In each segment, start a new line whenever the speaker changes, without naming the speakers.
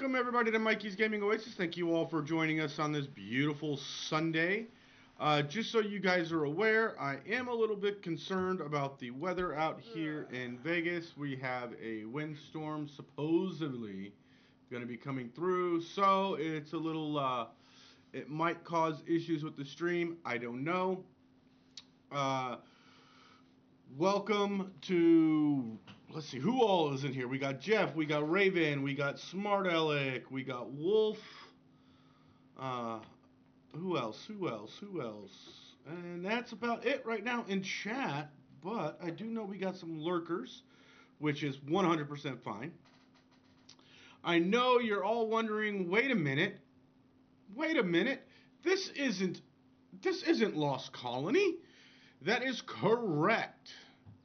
Welcome everybody to Mikey's Gaming Oasis. Thank you all for joining us on this beautiful Sunday. Just so you guys are aware, I am a little bit concerned about the weather out here in Vegas. We have a windstorm supposedly going to be coming through, so it's a little, it might cause issues with the stream. I don't know. Welcome to, let's see, who all is in here? We got Jeff, we got Raven, we got Smart Alec, we got Wolf. Who else? And that's about it right now in chat, but I do know we got some lurkers, which is 100% fine. I know you're all wondering, wait a minute, this isn't Lost Colony. That is correct.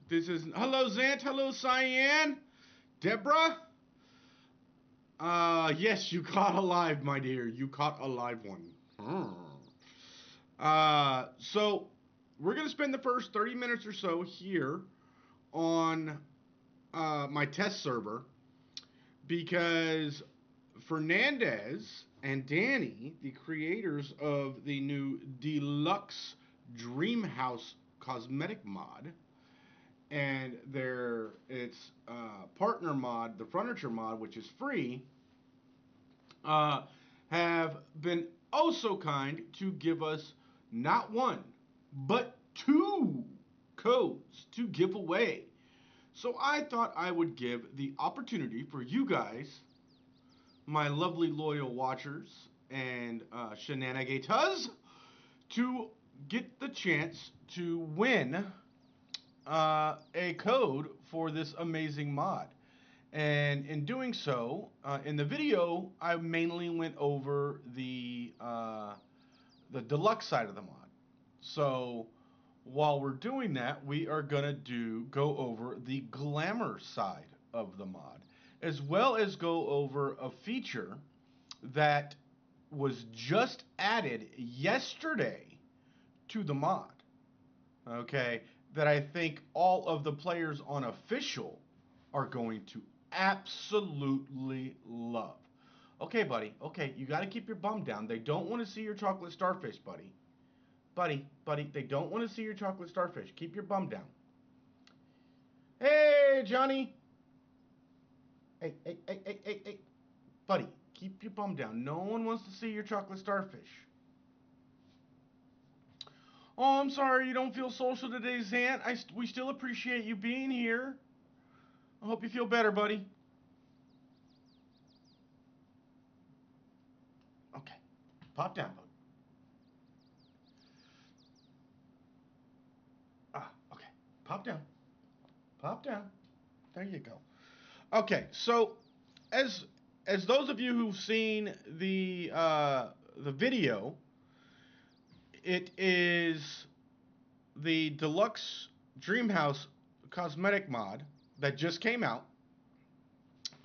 This is, hello Zant, hello Cyan, Deborah. Yes, you caught a live, my dear. You caught a live one. So we're gonna spend the first 30 minutes or so here on my test server because Fernandez and Danny, the creators of the new Deluxe Dreamhouse cosmetic mod, and its partner mod, the furniture mod, which is free, have been oh so kind to give us not one but 2 codes to give away. So I thought I would give the opportunity for you guys, my lovely loyal watchers and shenanigators, to get the chance to win a code for this amazing mod. And in doing so, in the video, I mainly went over the deluxe side of the mod. So while we're doing that, we are gonna go over the glamour side of the mod, as well as go over a feature that was just added yesterday to the mod, okay, that I think all of the players on official are going to absolutely love. Okay, buddy, okay, you got to keep your bum down. They don't want to see your chocolate starfish, buddy. Buddy, they don't want to see your chocolate starfish. Keep your bum down. Hey, Johnny. Hey. Buddy, keep your bum down. No one wants to see your chocolate starfish. Oh, I'm sorry you don't feel social today, Zant. We still appreciate you being here. I hope you feel better, buddy. Okay. Pop down, bud. Okay. Pop down. Pop down. There you go. Okay, so as those of you who've seen the video, it is the Deluxe Dreamhouse cosmetic mod that just came out.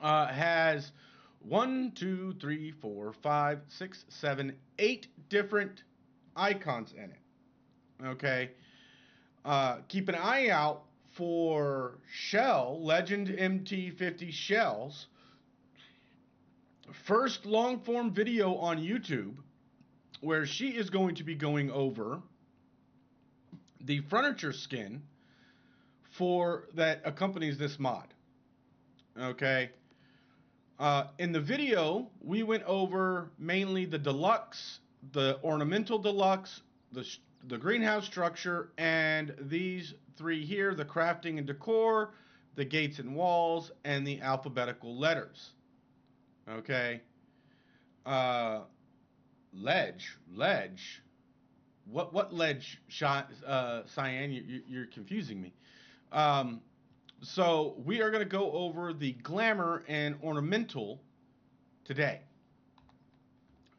Has 1, 2, 3, 4, 5, 6, 7, 8 different icons in it. Okay. Keep an eye out for Shell, Legend MT50 Shell's first long form video on YouTube, where she is going to be going over the furniture skin that accompanies this mod. Okay. In the video, we went over mainly the deluxe, the ornamental deluxe, the greenhouse structure, and these 3 here, the crafting and decor, the gates and walls, and the alphabetical letters. Okay. Ledge. What ledge, Cyan? You're confusing me. So we are going to go over the glamour and ornamental today.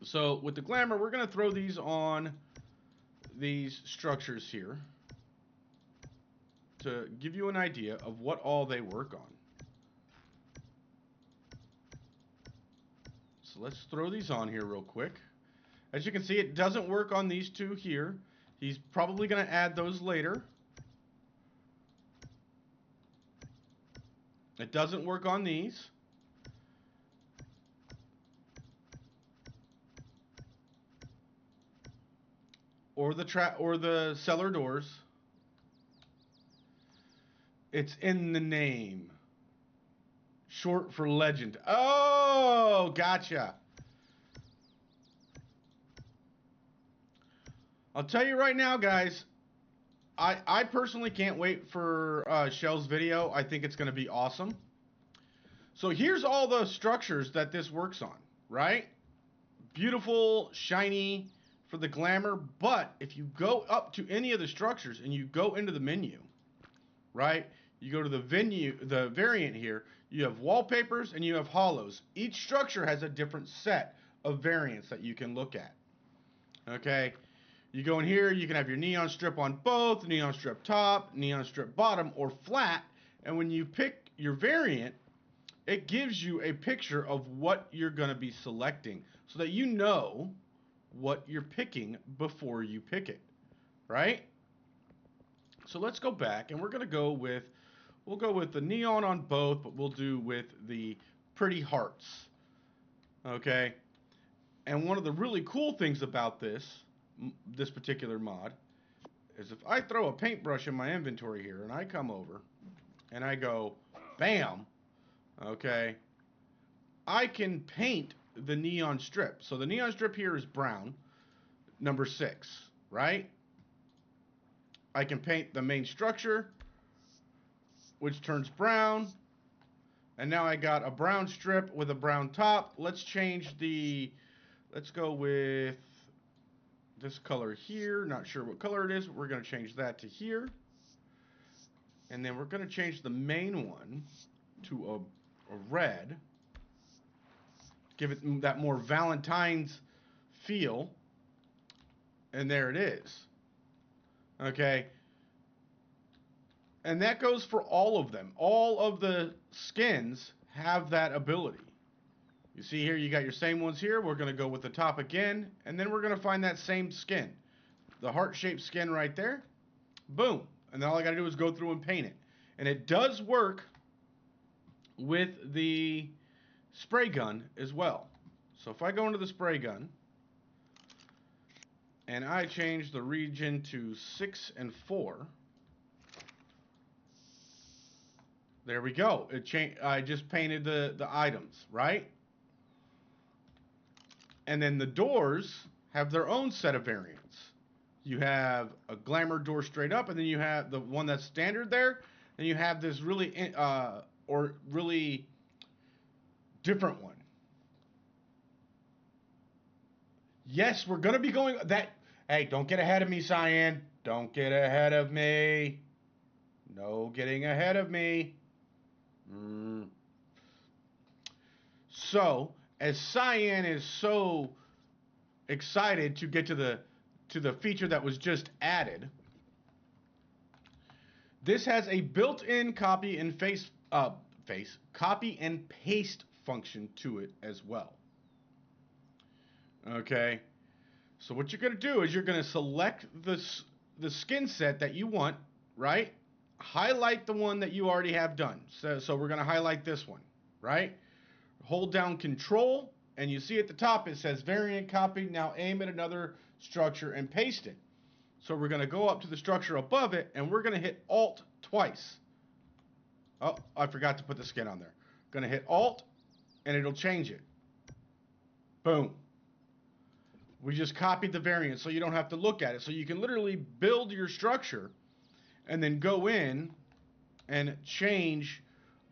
So with the glamour, we're going to throw these on these structures here to give you an idea of what all they work on. So let's throw these on here real quick. As you can see, it doesn't work on these 2 here. He's probably going to add those later. It doesn't work on these. or the cellar doors. It's in the name. Short for legend. Oh, gotcha. I'll tell you right now, guys. I personally can't wait for Shell's video. I think it's going to be awesome. So here's all the structures that this works on, right? Beautiful, shiny for the glamour. But if you go up to any of the structures and you go into the menu, right? You go to the variant here. You have wallpapers and you have hollows. Each structure has a different set of variants that you can look at. Okay? You go in here, you can have your neon strip on both, neon strip top, neon strip bottom, or flat. And when you pick your variant, it gives you a picture of what you're going to be selecting so that you know what you're picking before you pick it. Right? So let's go back, and we're going to go with, we'll go with the neon on both, but we'll do with the pretty hearts. Okay? And one of the really cool things about this particular mod is if I throw a paintbrush in my inventory here and I come over and I go bam, okay, I can paint the neon strip. So the neon strip here is brown, number 6, right? I can paint the main structure, which turns brown, and now I got a brown strip with a brown top. Let's go with this color here. Not sure what color it is. We're going to change that to here. And then we're going to change the main one to a red. Give it that more Valentine's feel. And there it is. Okay. And that goes for all of them. All of the skins have that ability. You see here, you got your same ones here. We're going to go with the top again, and then we're going to find that same skin. The heart-shaped skin right there. Boom. And then all I got to do is go through and paint it. And it does work with the spray gun as well. So if I go into the spray gun, and I change the region to 6 and 4, there we go. I just painted the items, right? And then the doors have their own set of variants. You have a glamour door straight up, and then you have the one that's standard there. Then you have this really really different one. Yes, we're gonna be going that. Hey, don't get ahead of me, Cyan. Don't get ahead of me. No getting ahead of me. So, as Cyan is so excited to get to the feature that was just added, this has a built-in copy and paste function to it as well. Okay, so what you're going to do is you're going to select the skin set that you want, right? Highlight the one that you already have done. So we're going to highlight this one, right? Hold down Control, and you see at the top it says variant copy. Now aim at another structure and paste it. So we're going to go up to the structure above it, and we're going to hit Alt twice. Oh, I forgot to put the skin on there. Going to hit Alt, and it'll change it. Boom. We just copied the variant so you don't have to look at it. So you can literally build your structure and then go in and change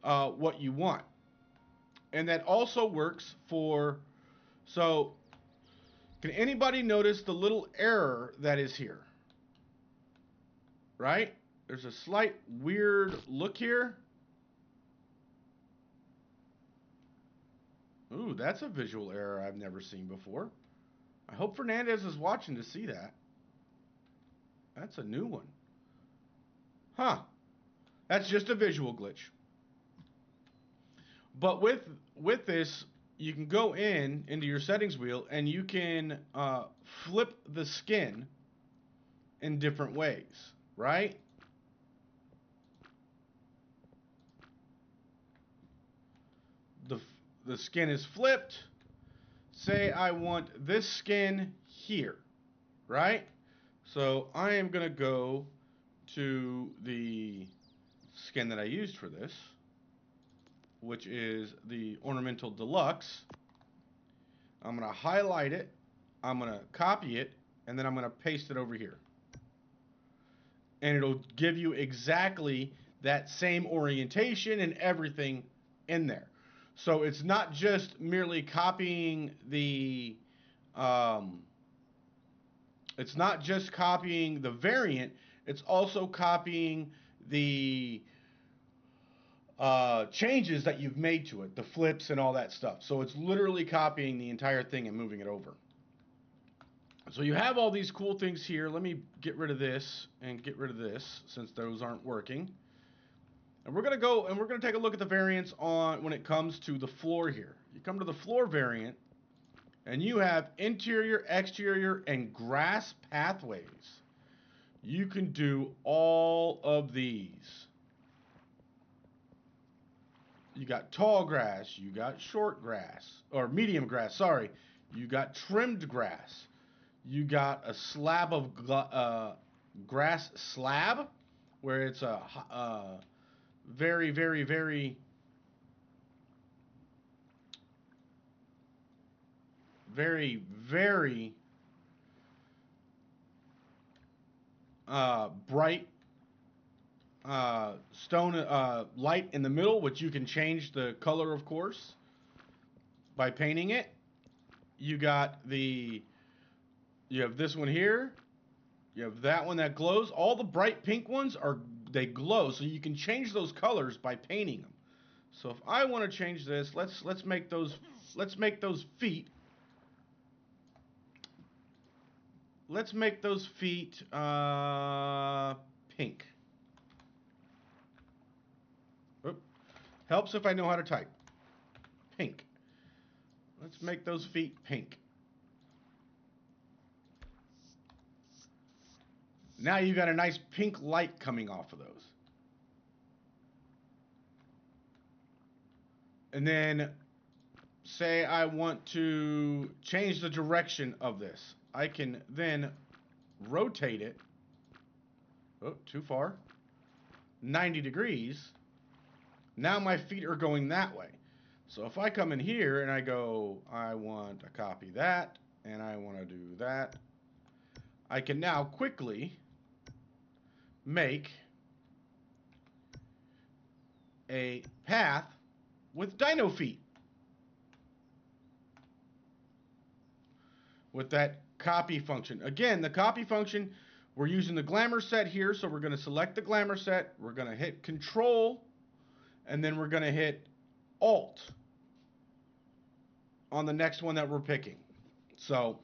what you want. And that also works for, so can anybody notice the little error that is here? Right? There's a slight weird look here. Ooh, that's a visual error I've never seen before. I hope Fernandez is watching to see that. That's a new one. Huh. That's just a visual glitch. But with this, you can go into your settings wheel, and you can flip the skin in different ways, right? The skin is flipped. Say I want this skin here, right? So I am going to go to the skin that I used for this, which is the Ornamental Deluxe. I'm going to highlight it, I'm going to copy it, and then I'm going to paste it over here. And it'll give you exactly that same orientation and everything in there. So it's not just merely copying the it's not just copying the variant, it's also copying the changes that you've made to it, the flips and all that stuff. So it's literally copying the entire thing and moving it over. So you have all these cool things here. Let me get rid of this and get rid of this since those aren't working. And we're gonna go and we're gonna take a look at the variants on when it comes to the floor here. You come to the floor variant and you have interior, exterior, and grass pathways. You can do all of these. You got tall grass, you got short grass, or medium grass, sorry. You got trimmed grass. You got a slab of grass slab, where it's a very, very, very, very, very bright stone light in the middle, which you can change the color, of course, by painting it. You have this one here. You have that one that glows. All the bright pink ones they glow, so you can change those colors by painting them. So if I want to change this, let's make those feet. Let's make those feet pink. Oop. Helps if I know how to type. Pink. Let's make those feet pink. Now you got a nice pink light coming off of those. And then say I want to change the direction of this. I can then rotate it. Oh, too far. 90 degrees. Now my feet are going that way. So if I come in here and I go, I want to copy that, and I want to do that, I can now quickly make a path with dino feet. With that copy function. Again, the copy function, we're using the glamour set here, so we're going to select the glamour set, we're going to hit Control, and then we're going to hit Alt on the next one that we're picking. So,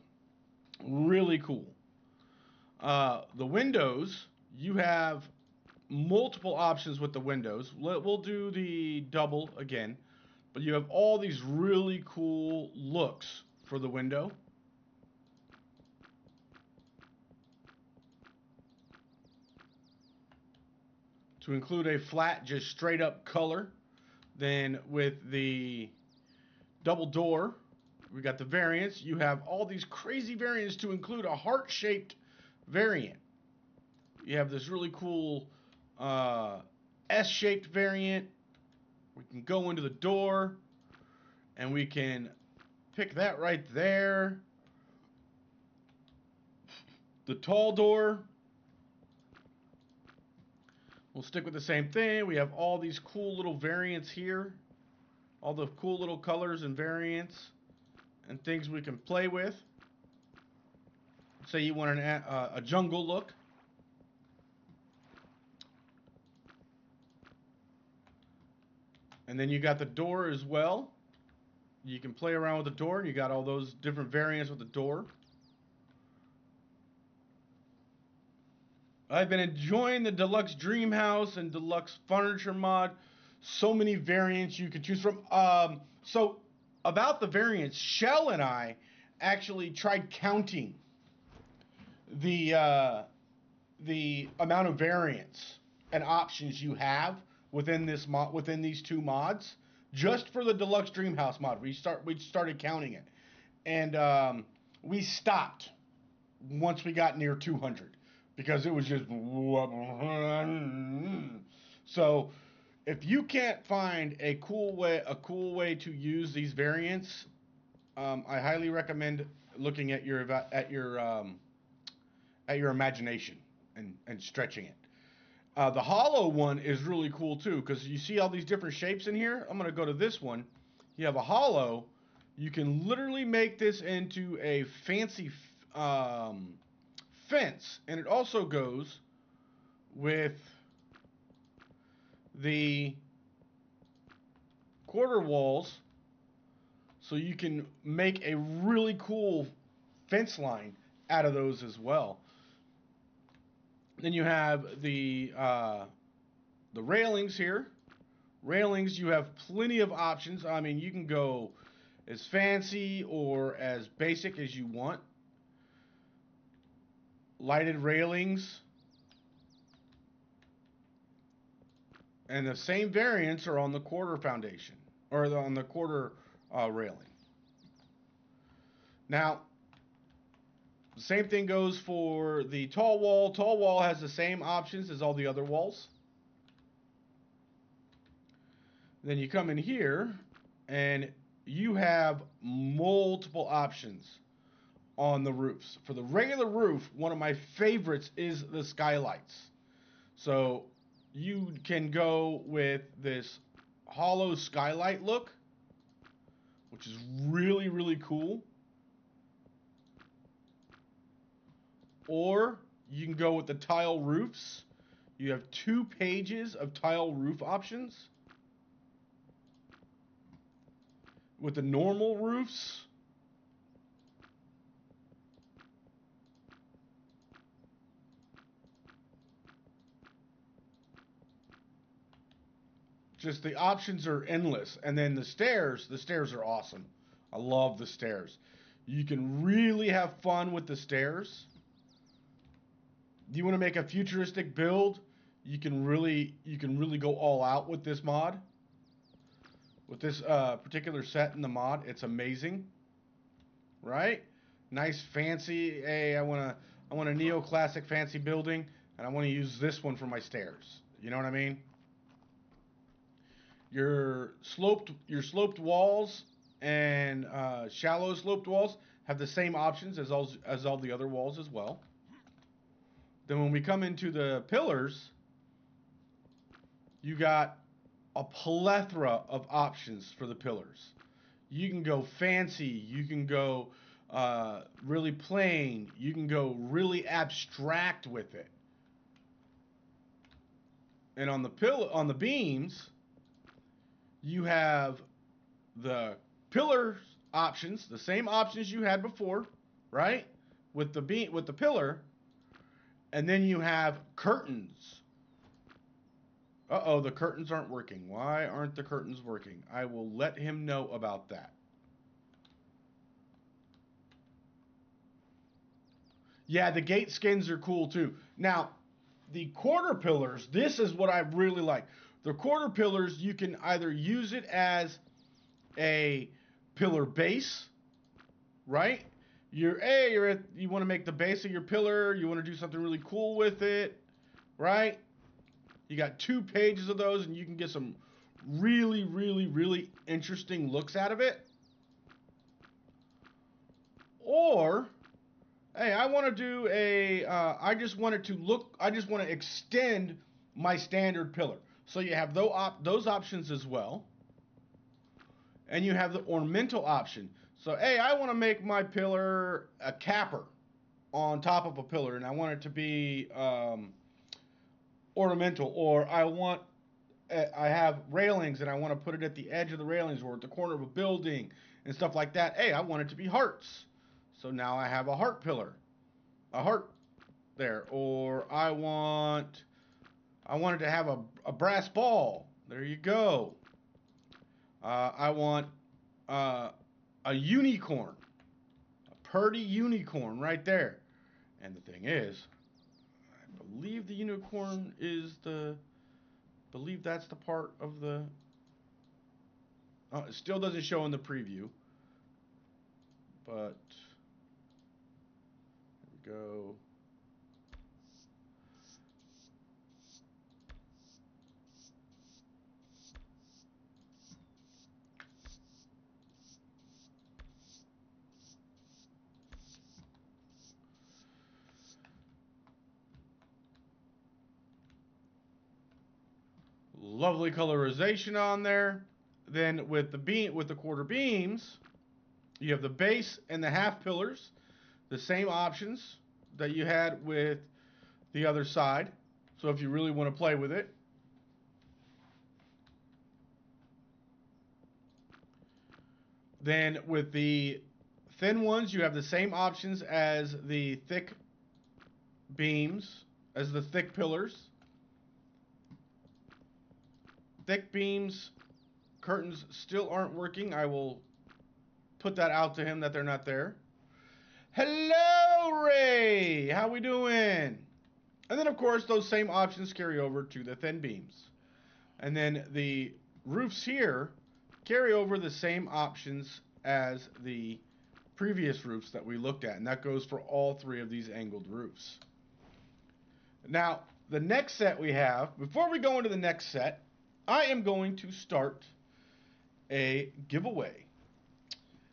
really cool. The windows, you have multiple options with the windows. We'll do the double again, but you have all these really cool looks for the window. To include a flat, just straight up color. Then with the double door, we got the variants. You have all these crazy variants to include a heart-shaped variant. You have this really cool S-shaped variant. We can go into the door and we can pick that right there. The tall door. We'll stick with the same thing. We have all these cool little variants here. All the cool little colors and variants and things we can play with. Say you want a jungle look. And then you got the door as well. You can play around with the door, and you got all those different variants with the door. I've been enjoying the Deluxe Dream House and Deluxe Furniture mod. So many variants you can choose from. So about the variants, Shell and I actually tried counting the amount of variants and options you have within this within these two mods. Just for the Deluxe Dream House mod, we started counting it, and we stopped once we got near 200 because it was just so if you can't find a cool way to use these variants, I highly recommend looking at your imagination and stretching it. The hollow one is really cool too because you see all these different shapes in here. I'm gonna go to this one. You have a hollow. You can literally make this into a fancy fence, and it also goes with the quarter walls, so you can make a really cool fence line out of those as well. Then you have the railings here. Railings, you have plenty of options. I mean, you can go as fancy or as basic as you want. Lighted railings. And the same variants are on the quarter foundation, or on the quarter railing. Now, the same thing goes for the tall wall. Tall wall has the same options as all the other walls. Then you come in here, and you have multiple options on the roofs. For the regular roof, one of my favorites is the skylights. So you can go with this hollow skylight look, which is really, really cool. Or you can go with the tile roofs. You have 2 pages of tile roof options. With the normal roofs, just the options are endless. And then the stairs are awesome. I love the stairs. You can really have fun with the stairs. Do you want to make a futuristic build? You can really go all out with this mod. With this particular set in the mod, it's amazing, right? Nice fancy. Hey, I want a neoclassic fancy building, and I want to use this one for my stairs. You know what I mean? Your sloped walls and shallow sloped walls have the same options as all the other walls as well. Then when we come into the pillars, you got a plethora of options for the pillars. You can go fancy, you can go really plain, you can go really abstract with it. And on the beams, you have the pillar options, the same options you had before, right? With the pillar, and then you have curtains. Uh-oh, the curtains aren't working. Why aren't the curtains working? I will let him know about that. Yeah, the gate skins are cool too. Now, the quarter pillars, this is what I really like. The quarter pillars, you can either use it as a pillar base, right? You want to make the base of your pillar, you want to do something really cool with it, right? You got 2 pages of those, and you can get some really, really, really interesting looks out of it. Or, hey, I want to do I just want to extend my standard pillar. So you have those options as well. And you have the ornamental option. So, hey, I want to make my pillar a capper on top of a pillar, and I want it to be ornamental. Or I have railings, and I want to put it at the edge of the railings or at the corner of a building and stuff like that. Hey, I want it to be hearts. So now I have a heart pillar. A heart there. Or I wanted to have a brass ball. There you go. I want a unicorn. A purdy unicorn right there. And the thing is, I believe the unicorn is that's the part of the... it still doesn't show in the preview. But... go. Lovely colorization on there. Then with the quarter beams, you have the base and the half pillars, the same options that you had with the other side. So if you really want to play with it. Then with the thin ones, you have the same options as the thick beams, as the thick pillars. Thick beams, curtains still aren't working. I will put that out to him that they're not there. Hello, Ray. How we doing? And then, of course, those same options carry over to the thin beams. And then the roofs here carry over the same options as the previous roofs that we looked at. And that goes for all three of these angled roofs. Now, the next set we have, before we go into the next set, I am going to start a giveaway.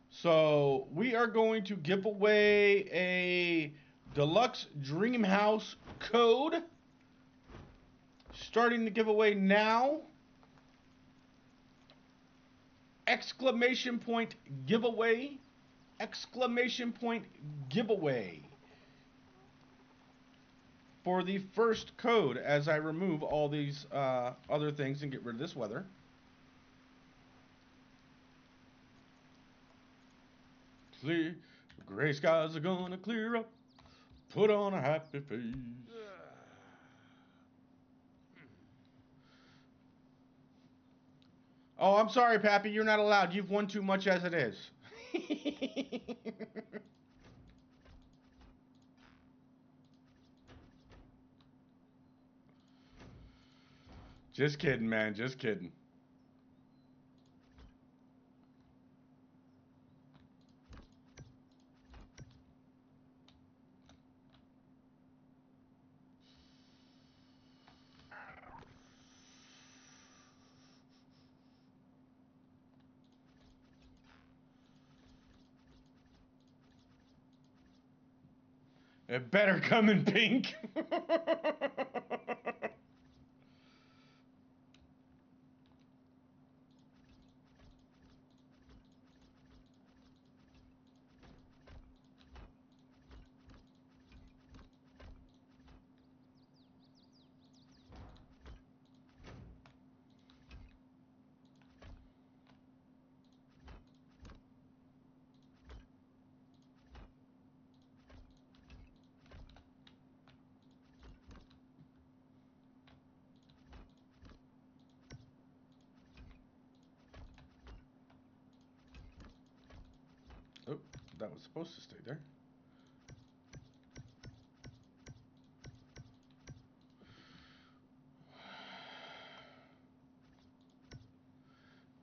So we are going to give away a deluxe dream house code. Starting the giveaway now. Exclamation point giveaway. Exclamation point giveaway. For the first code, as I remove all these other things and get rid of this weather. Clear, gray skies are gonna clear up. Put on a happy face. Oh, I'm sorry, Pappy. You're not allowed. You've won too much as it is. Just kidding, man. Just kidding. It better come in pink. Oh, that was supposed to stay there.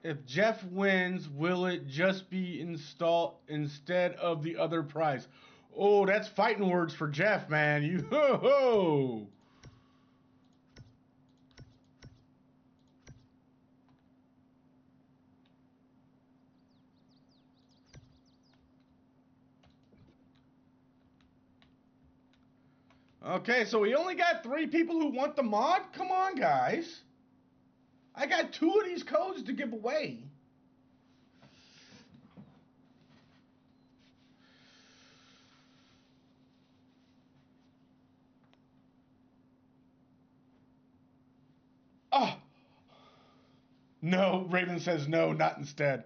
If Jeff wins, will it just be installed instead of the other prize? Oh, that's fighting words for Jeff, man. You ho ho. Okay, so we only got 3 people who want the mod? Come on, guys. I got 2 of these codes to give away. Oh. No, Raven says no, not instead.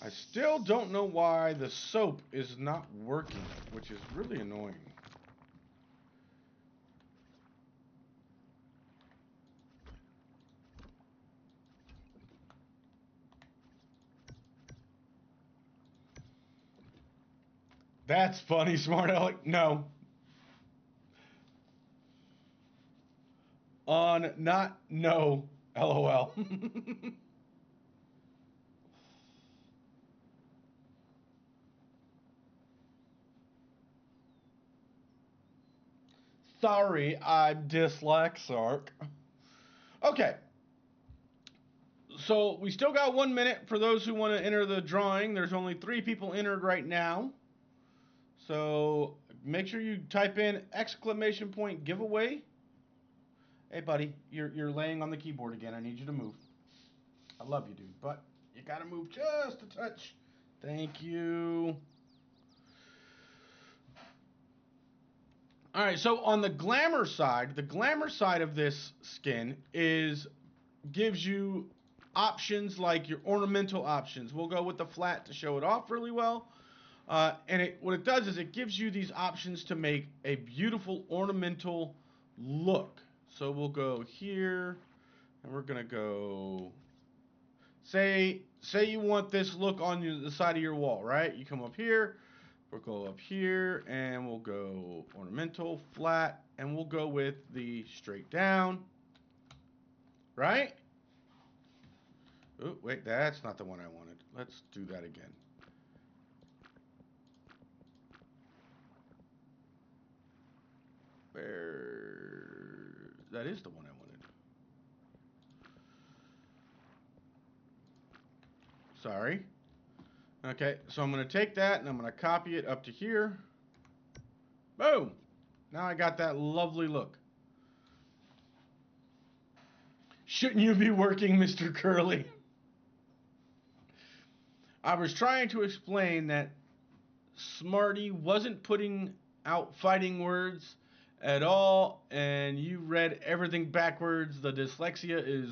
I still don't know why the soap is not working, which is really annoying. That's funny, smart aleck. No. On, not, no. LOL. Sorry, I'm dyslexic. Okay, so we still got 1 minute for those who want to enter the drawing. There's only 3 people entered right now. So make sure you type in exclamation point giveaway. Hey, buddy, you're laying on the keyboard again. I need you to move. I love you, dude, but you gotta move just a touch. Thank you. All right, so on the glamour side of this skin gives you options like your ornamental options. We'll go with the flat to show it off really well. And what it does is it gives you these options to make a beautiful ornamental look. So we'll go here, and we're gonna go. Say you want this look on the side of your wall, right? You come up here. We'll go up here, and we'll go ornamental, flat, and we'll go with the straight down, right? Oh, wait, that's not the one I wanted. Let's do that again. That is the one I wanted. Sorry. Okay, so I'm going to take that, and I'm going to copy it up to here. Boom! Now I got that lovely look. Shouldn't you be working, Mr. Curly? I was trying to explain that Smarty wasn't putting out fighting words at all, and you read everything backwards. The dyslexia is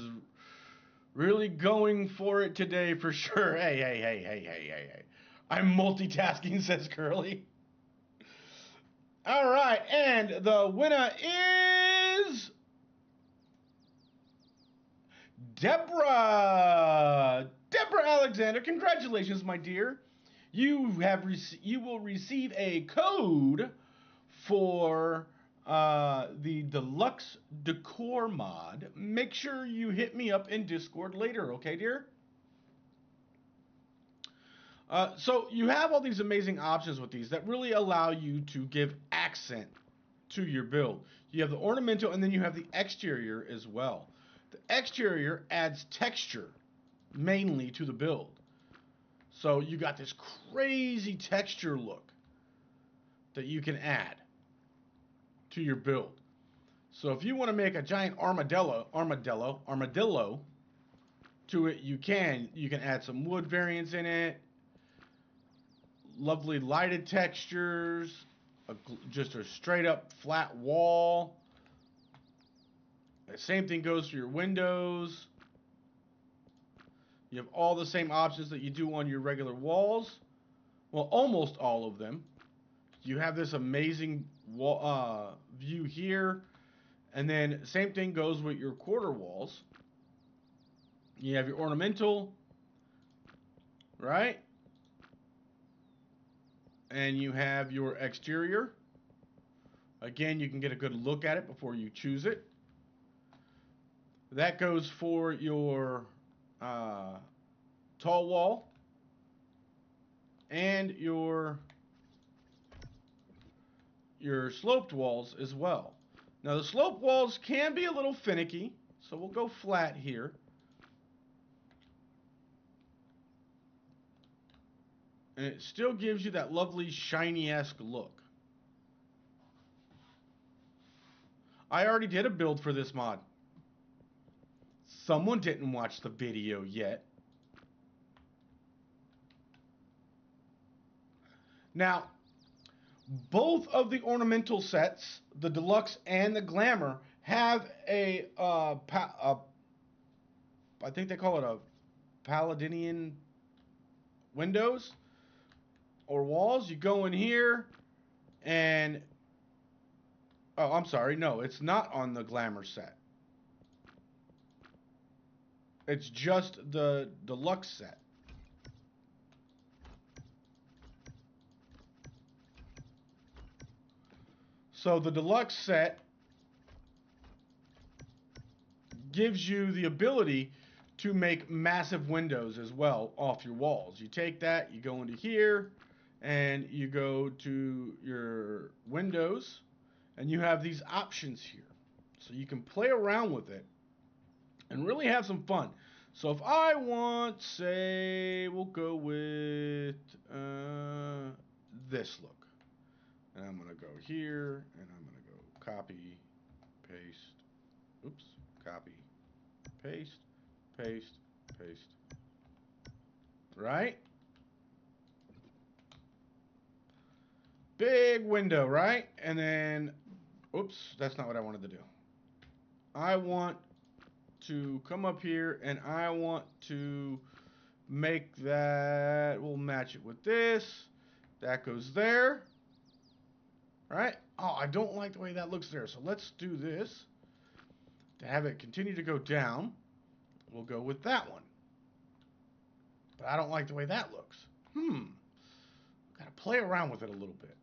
really going for it today for sure. Hey. I'm multitasking, says Curly. All right, and the winner is Deborah. Deborah Alexander, congratulations, my dear. You will receive a code for the deluxe decor mod. Make sure you hit me up in Discord later, okay, dear? So you have all these amazing options with these that really allow you to give accent to your build. You have the ornamental, and then you have the exterior as well. The exterior adds texture mainly to the build. So you got this crazy texture look that you can add to your build. So if you want to make a giant armadillo to it, you can. You can add some wood variants in it, lovely lighted textures, just a straight up flat wall. The same thing goes for your windows. You have all the same options that you do on your regular walls. Well, almost all of them. You have this amazing wall, view here. And then same thing goes with your quarter walls. You have your ornamental, right? And you have your exterior. Again, you can get a good look at it before you choose it. That goes for your tall wall and your sloped walls as well. Now the sloped walls can be a little finicky, so we'll go flat here. And it still gives you that lovely shiny-esque look. I already did a build for this mod. Someone didn't watch the video yet. Now, both of the ornamental sets, the deluxe and the glamour, have I think they call it a Paladinian windows or walls. You go in here and, oh, I'm sorry, no, it's not on the glamour set. It's just the deluxe set. So the deluxe set gives you the ability to make massive windows as well off your walls. You take that, you go into here, and you go to your windows, and you have these options here. So you can play around with it and really have some fun. So if I want, say, we'll go with this look. And I'm going to go here, and I'm going to go copy, paste, oops, copy, paste, paste, paste. Right? Big window, right? And then, oops, that's not what I wanted to do. I want to come up here and I want to make that, we'll match it with this. That goes there. Right? Oh, I don't like the way that looks there. So let's do this. To have it continue to go down, we'll go with that one. But I don't like the way that looks. Gotta play around with it a little bit.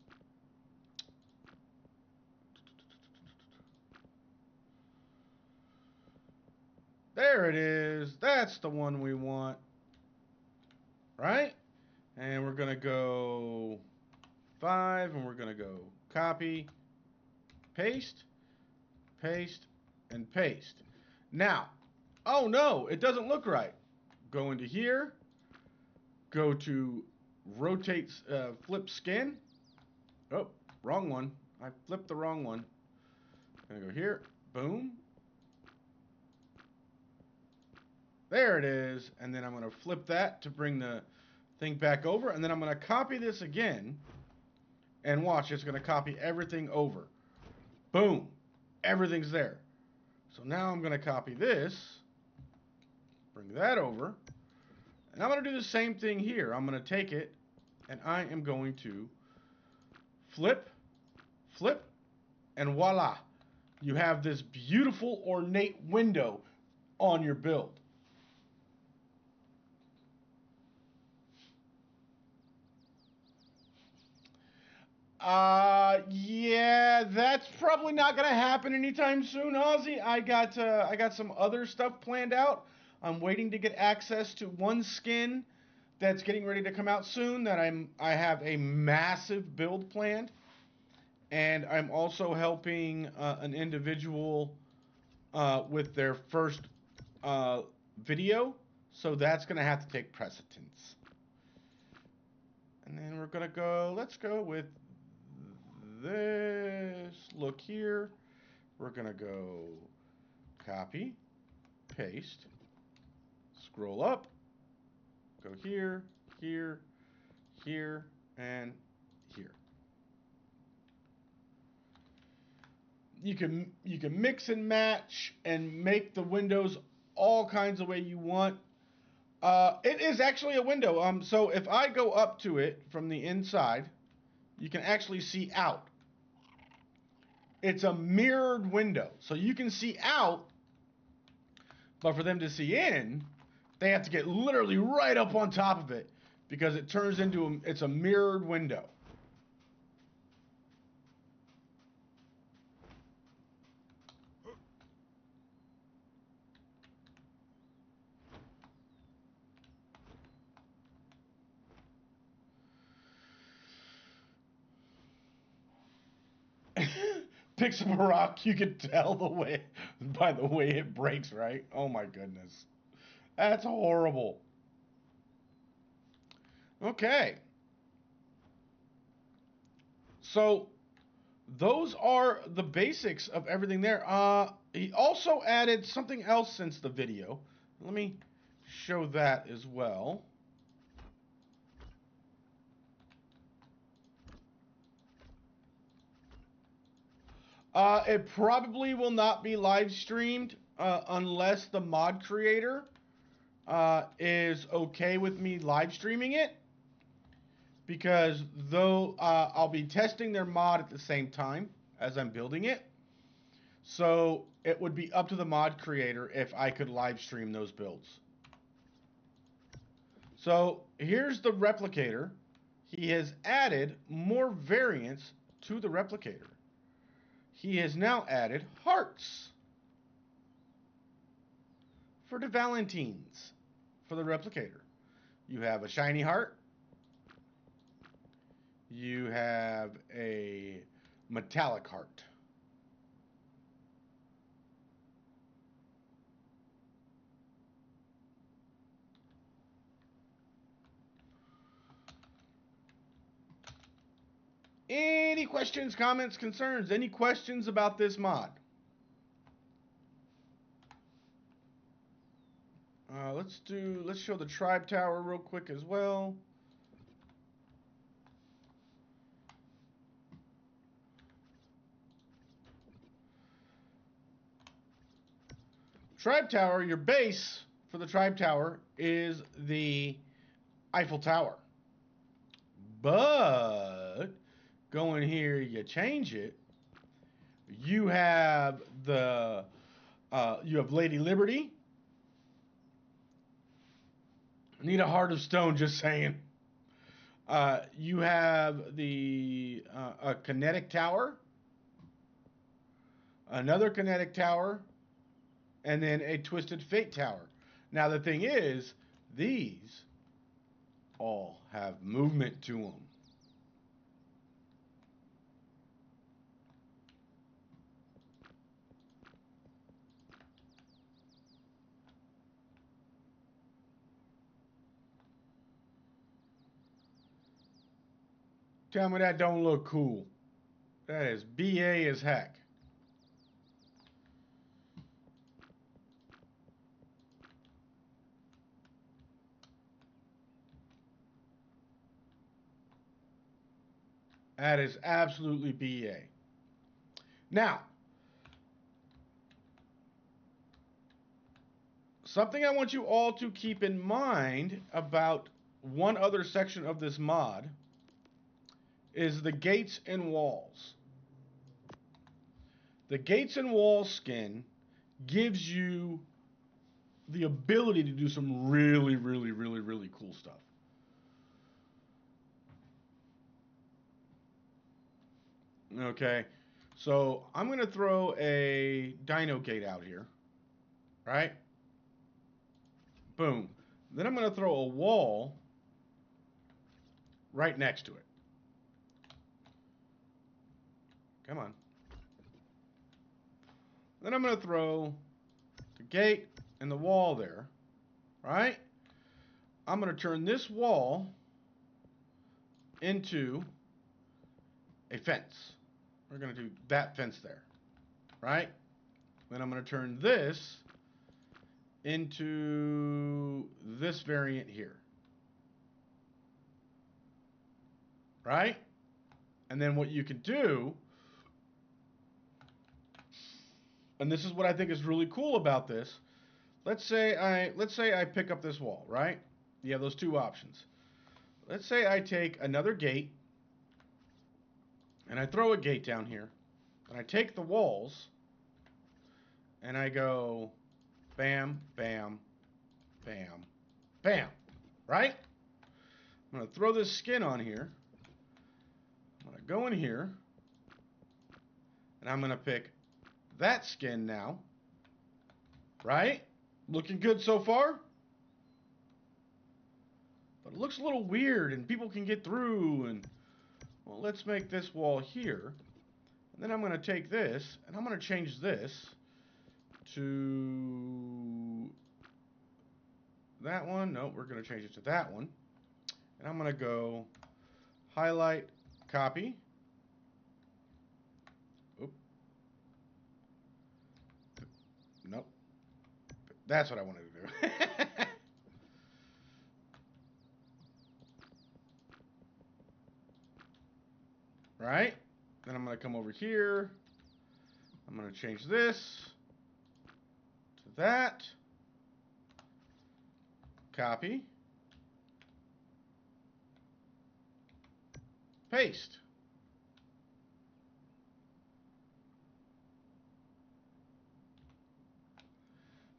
There it is. That's the one we want. Right? And we're going to go 5, and we're going to go copy, paste, paste, and paste. Now, oh no, it doesn't look right. Go into here. Go to rotate, flip skin. Oh, wrong one. I flipped the wrong one. I'm going to go here. Boom. There it is. And then I'm going to flip that to bring the thing back over. And then I'm going to copy this again. And watch, it's going to copy everything over. Boom. Everything's there. So now I'm going to copy this. Bring that over. And I'm going to do the same thing here. I'm going to take it. And I am going to flip, flip, and voila. You have this beautiful ornate window on your build. Yeah, that's probably not gonna happen anytime soon, Ozzy. I got some other stuff planned out. I'm waiting to get access to one skin that's getting ready to come out soon. That I have a massive build planned, and I'm also helping an individual with their first video, so that's gonna have to take precedence. And then we're gonna go. Let's go with this look here. We're gonna go copy, paste, scroll up, go here, here, here, and here. You can mix and match and make the windows all kinds of way you want. It is actually a window. So if I go up to it from the inside, you can actually see out. It's a mirrored window. So you can see out, but for them to see in, they have to get literally right up on top of it because it turns into it's a mirrored window. Picks up a rock, you can tell by the way it breaks, right? Oh my goodness. That's horrible. Okay. So those are the basics of everything there. He also added something else since the video. Let me show that as well. It probably will not be live streamed unless the mod creator is okay with me live streaming it. Because though I'll be testing their mod at the same time as I'm building it. So it would be up to the mod creator if I could live stream those builds. So here's the replicator. He has added more variants to the replicator. he has now added hearts for the Valentines, for the replicator. You have a shiny heart. You have a metallic heart. Any questions, comments, concerns? Any questions about this mod? Let's show the tribe tower real quick as well. Tribe tower, your base for the tribe tower is the Eiffel Tower. But go in here, you change it. You have Lady Liberty. Need a heart of stone, just saying. You have a kinetic tower, another kinetic tower, and then a twisted fate tower. Now the thing is, these all have movement to them. Tell me that don't look cool. That is BA as heck. That is absolutely BA. Now, something I want you all to keep in mind about one other section of this mod is the gates and walls. The gates and walls skin gives you the ability to do some really, really, really, really cool stuff. Okay, so I'm going to throw a dino gate out here, right? Boom. Then I'm going to throw a wall right next to it. Come on. Then I'm going to throw the gate and the wall there, right? I'm going to turn this wall into a fence. We're going to do that fence there, right? Then I'm going to turn this into this variant here, right? And then what you can do, and this is what I think is really cool about this, let's say I pick up this wall, right? You have those two options. Let's say I take another gate and I throw a gate down here, and I take the walls and I go bam, bam, bam, bam, right? I'm going to throw this skin on here. I'm going to go in here, and I'm going to pick that skin now, right? Looking good so far? But it looks a little weird, and people can get through, and, well, let's make this wall here. And then I'm going to take this, and I'm going to change this to that one. No, we're going to change it to that one. And I'm going to go highlight, copy. Oop. Nope. That's what I wanted to do. Right? Then I'm going to come over here. I'm going to change this to that. Copy. Paste.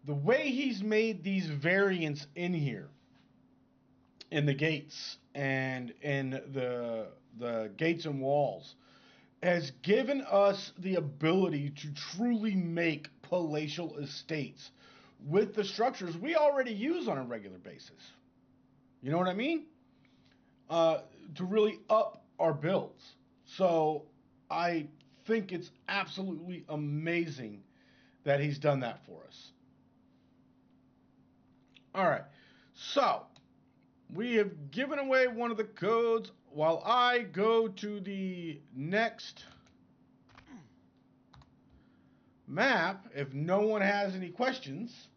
The way he's made these variants in here, in the gates and in the gates and walls, has given us the ability to truly make palatial estates with the structures we already use on a regular basis. You know what I mean? To really up our builds. So I think it's absolutely amazing that he's done that for us. All right. So we have given away one of the codes while I go to the next map. If no one has any questions.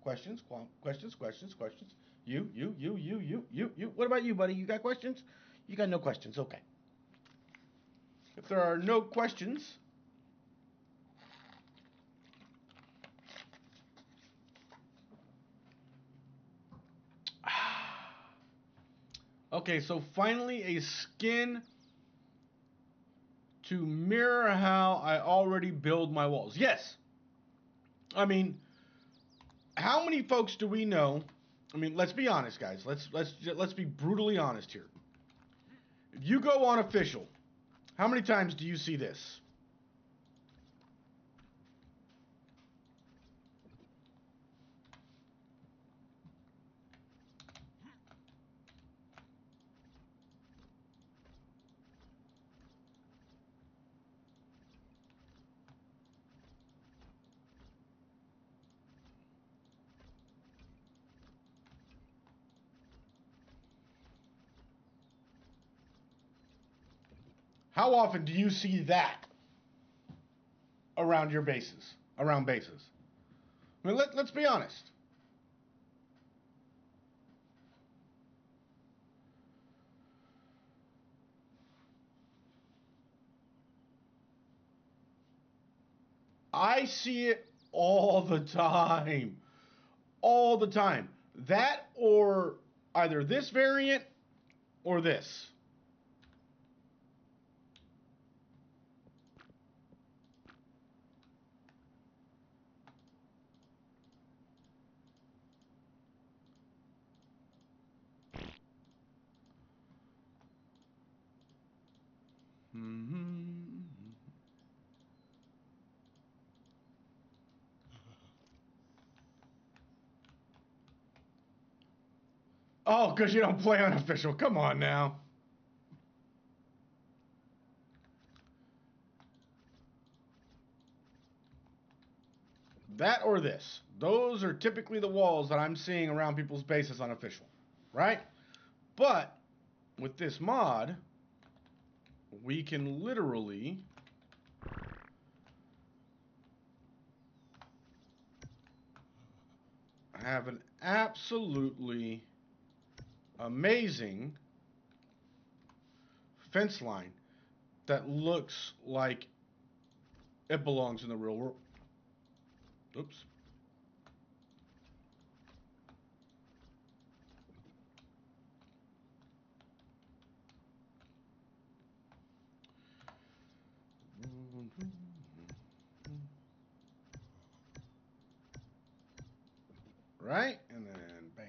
Questions. You. What about you, buddy? You got questions? You got no questions. Okay. If there are no questions, okay, so finally a skin to mirror how I already build my walls. Yes. I mean, how many folks do we know? I mean, let's be honest, guys. Let's be brutally honest here. If you go on official, how many times do you see this? How often do you see that around your bases? Around bases? I mean, let's be honest. I see it all the time. All the time. That or either this variant or this. Oh, because you don't play unofficial. Come on now. That or this. Those are typically the walls that I'm seeing around people's bases unofficial. Right? But with this mod, we can literally have an absolutely amazing fence line that looks like it belongs in the real world. Oops. Right? And then bam.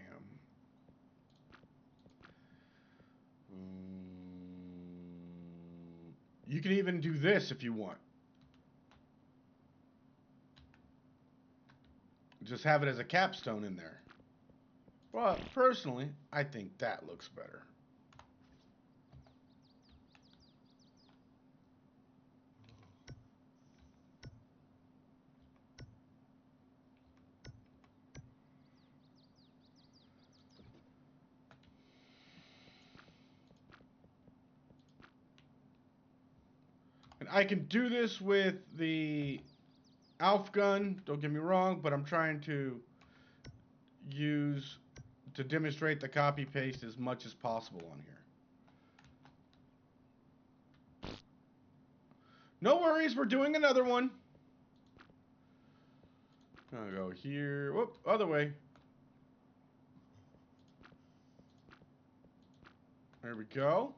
You can even do this if you want. Just have it as a capstone in there. But personally, I think that looks better. And I can do this with the Alf gun, don't get me wrong, but I'm trying to demonstrate the copy paste as much as possible on here. No worries, we're doing another one. I'll go here. Whoop, other way. There we go.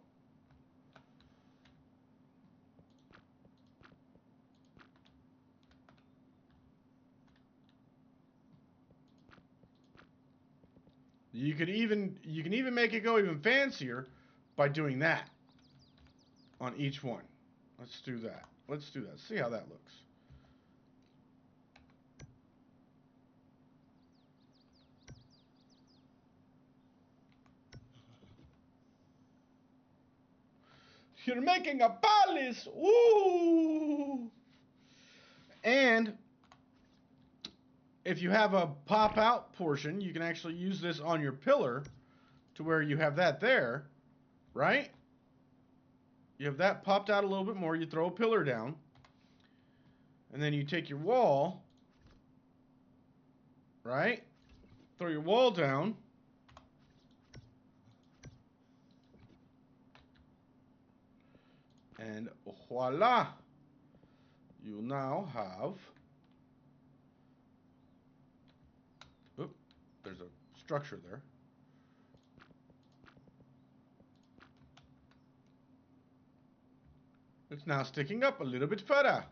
You can even make it go even fancier by doing that on each one. Let's do that. Let's do that. See how that looks. You're making a palace. Ooh. And if you have a pop out portion, you can actually use this on your pillar to where you have that there, right? You have that popped out a little bit more. You throw a pillar down. And then you take your wall, right? Throw your wall down. And voila. You now have... Oop, there's a structure there. It's now sticking up a little bit further.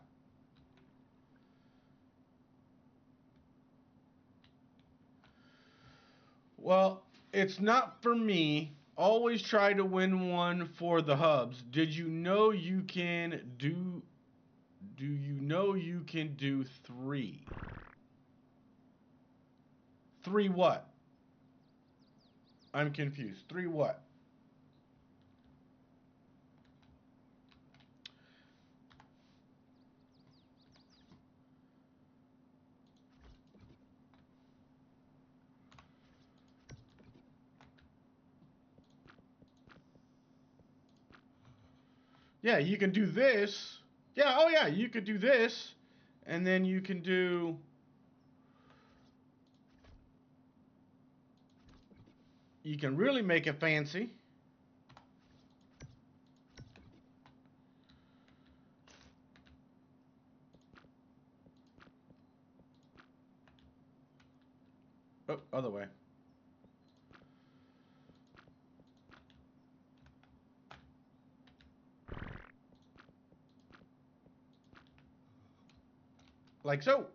Well, it's not for me. Always try to win one for the hubs. Did you know you can do... Do you know you can do 3? 3 what? I'm confused. 3 what? Yeah, you can do this. Yeah, oh yeah, you could do this. And then you can do... You can really make it fancy. Oh, other way. Like so.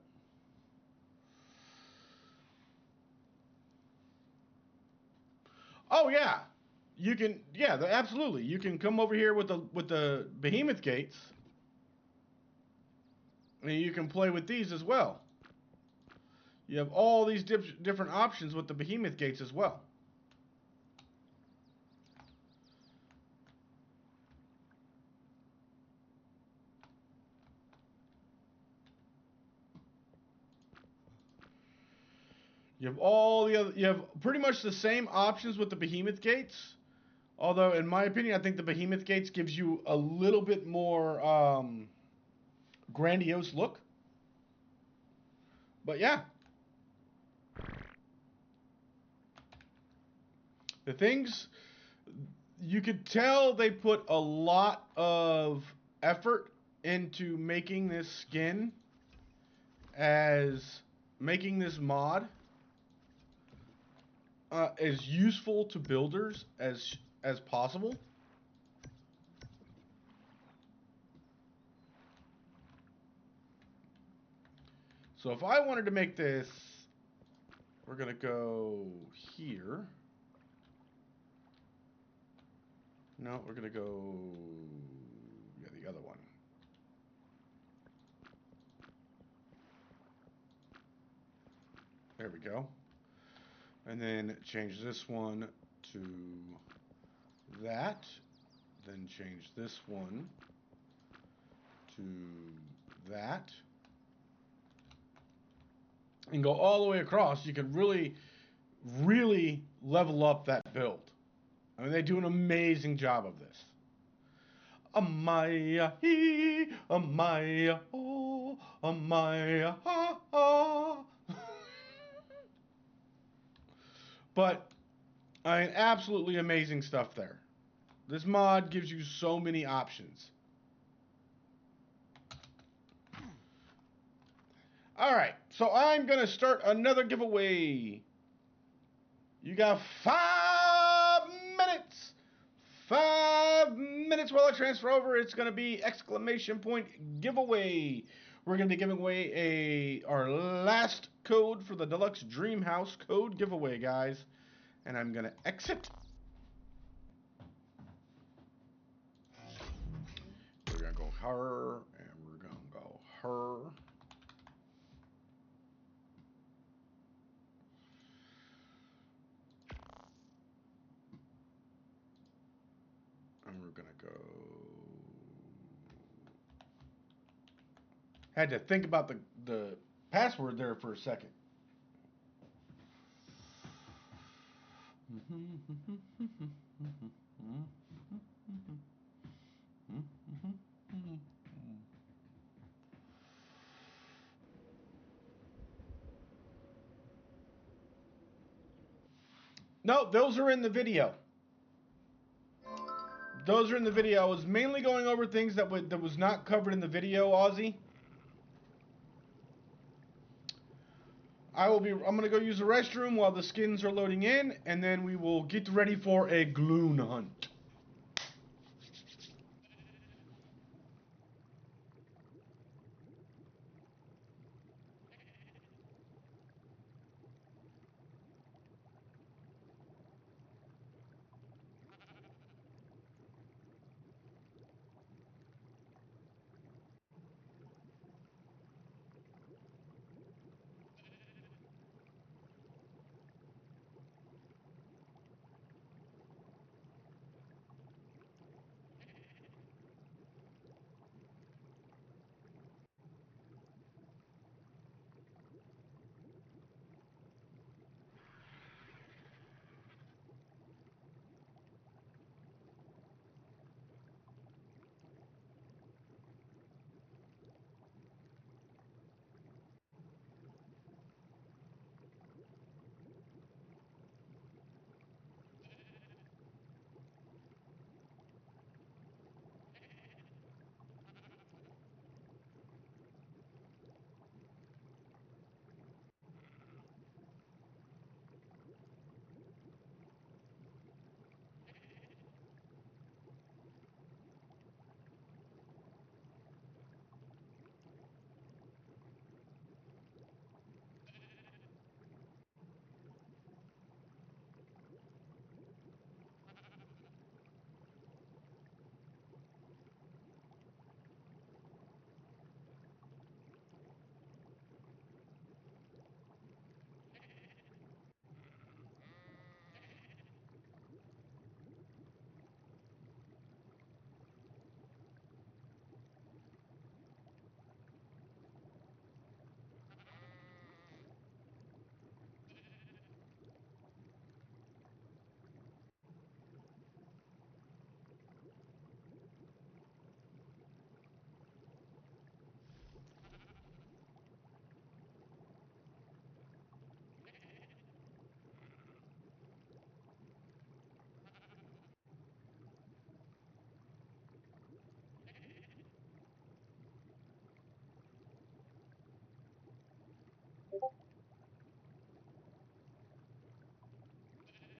Oh yeah. You can, yeah, absolutely. You can come over here with the behemoth gates. And you can play with these as well. You have all these different options with the behemoth gates as well. You have all the other, you have pretty much the same options with the behemoth gates. Although, in my opinion, I think the behemoth gates gives you a little bit more grandiose look. But yeah. The things, you could tell they put a lot of effort into making this skin as making this mod as useful to builders as possible. So if I wanted to make this, we're gonna go here. No, we're gonna go, yeah, the other one. There we go. And then change this one to that. Then change this one to that. And go all the way across. You can really, really level up that build. I mean, they do an amazing job of this. Amaya he, Amaya oh, Amaya ha ha. But, I mean, absolutely amazing stuff there. This mod gives you so many options. Alright, so I'm going to start another giveaway. You got 5 minutes. 5 minutes while I transfer over. It's going to be exclamation point giveaway. We're going to be giving away our last code for the Deluxe Dream House code giveaway, guys. And I'm going to exit. We're going to go her, and we're gonna go her. And we're gonna go. Had to think about the password there for a second. No, those are in the video. Those are in the video. I was mainly going over things that was not covered in the video, Ozzy. I'm gonna go use the restroom while the skins are loading in, and then we will get ready for a Gloon hunt.